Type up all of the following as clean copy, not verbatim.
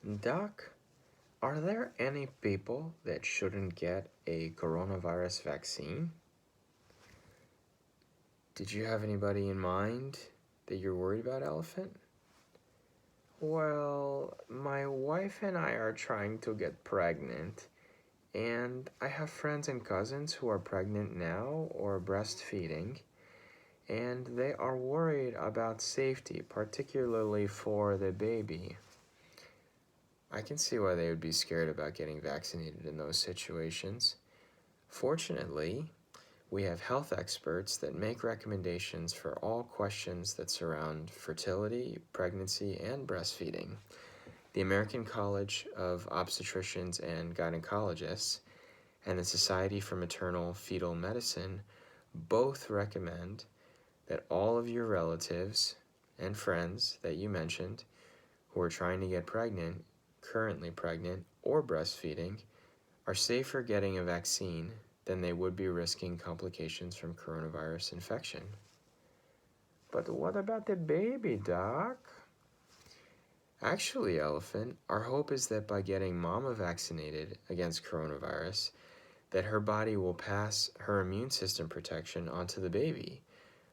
Doc, are there any people that shouldn't get a coronavirus vaccine? Did you have anybody in mind that you're worried about, Elephant? Well, my wife and I are trying to get pregnant, and I have friends and cousins who are pregnant now or breastfeeding, and they are worried about safety, particularly for the baby. I can see why they would be scared about getting vaccinated in those situations. Fortunately, we have health experts that make recommendations for all questions that surround fertility, pregnancy, and breastfeeding. The American College of Obstetricians and Gynecologists and the Society for Maternal Fetal Medicine both recommend that all of your relatives and friends that you mentioned who are trying to get pregnant, currently pregnant, or breastfeeding are safer getting a vaccine than they would be risking complications from coronavirus infection. But what about the baby, Doc? Actually, Elephant, our hope is that by getting Mama vaccinated against coronavirus, that her body will pass her immune system protection onto the baby,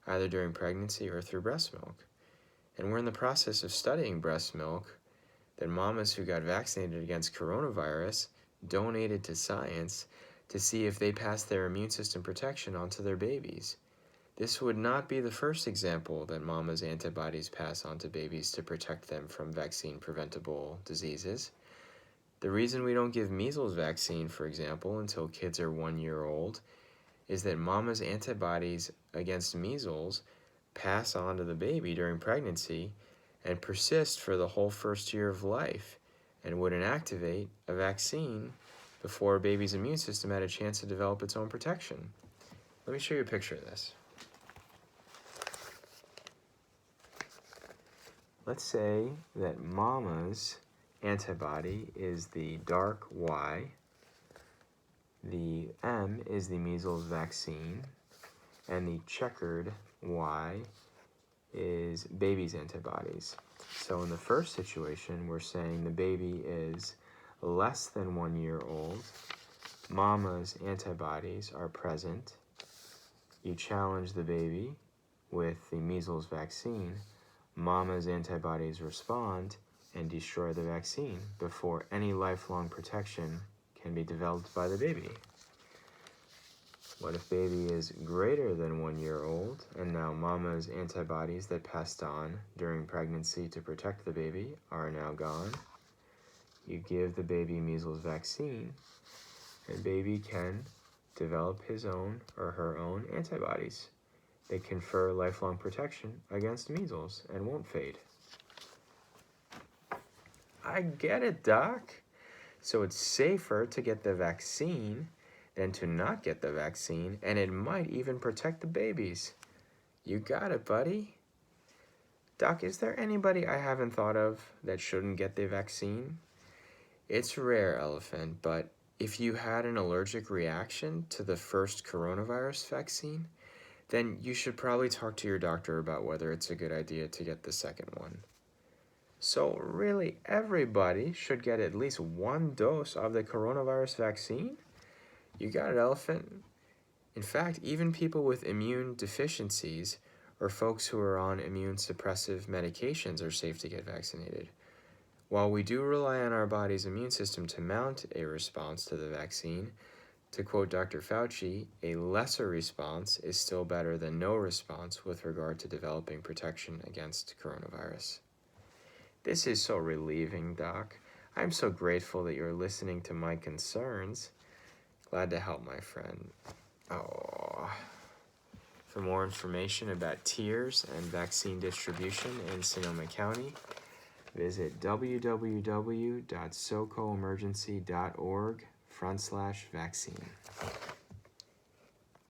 either during pregnancy or through breast milk. And we're in the process of studying breast milk that mamas who got vaccinated against coronavirus donated to science to see if they pass their immune system protection onto their babies. This would not be the first example that mamas' antibodies pass on to babies to protect them from vaccine-preventable diseases. The reason we don't give measles vaccine, for example, until kids are 1 year old is that mama's antibodies against measles pass on to the baby during pregnancy and persist for the whole first year of life and would inactivate a vaccine before a baby's immune system had a chance to develop its own protection. Let me show you a picture of this. Let's say that mama's antibody is the dark Y, the M is the measles vaccine, and the checkered Y is baby's antibodies. So in the first situation, we're saying the baby is less than 1 year old. Mama's antibodies are present. You challenge the baby with the measles vaccine. Mama's antibodies respond and destroy the vaccine before any lifelong protection can be developed by the baby. What if baby is greater than 1 year old and now mama's antibodies that passed on during pregnancy to protect the baby are now gone? You give the baby measles vaccine and baby can develop his own or her own antibodies. They confer lifelong protection against measles and won't fade. I get it, Doc. So it's safer to get the vaccine than to not get the vaccine, and it might even protect the babies. You got it, buddy. Doc, is there anybody I haven't thought of that shouldn't get the vaccine? It's rare, Elephant, but if you had an allergic reaction to the first coronavirus vaccine, then you should probably talk to your doctor about whether it's a good idea to get the second one. So really, everybody should get at least 1 dose of the coronavirus vaccine? You got it, Elephant. In fact, even people with immune deficiencies or folks who are on immune suppressive medications are safe to get vaccinated. While we do rely on our body's immune system to mount a response to the vaccine, to quote Dr. Fauci, a lesser response is still better than no response with regard to developing protection against coronavirus. This is so relieving, Doc. I'm so grateful that you're listening to my concerns. Glad to help, my friend. Oh. For more information about tiers and vaccine distribution in Sonoma County, visit www.socoemergency.org/vaccine.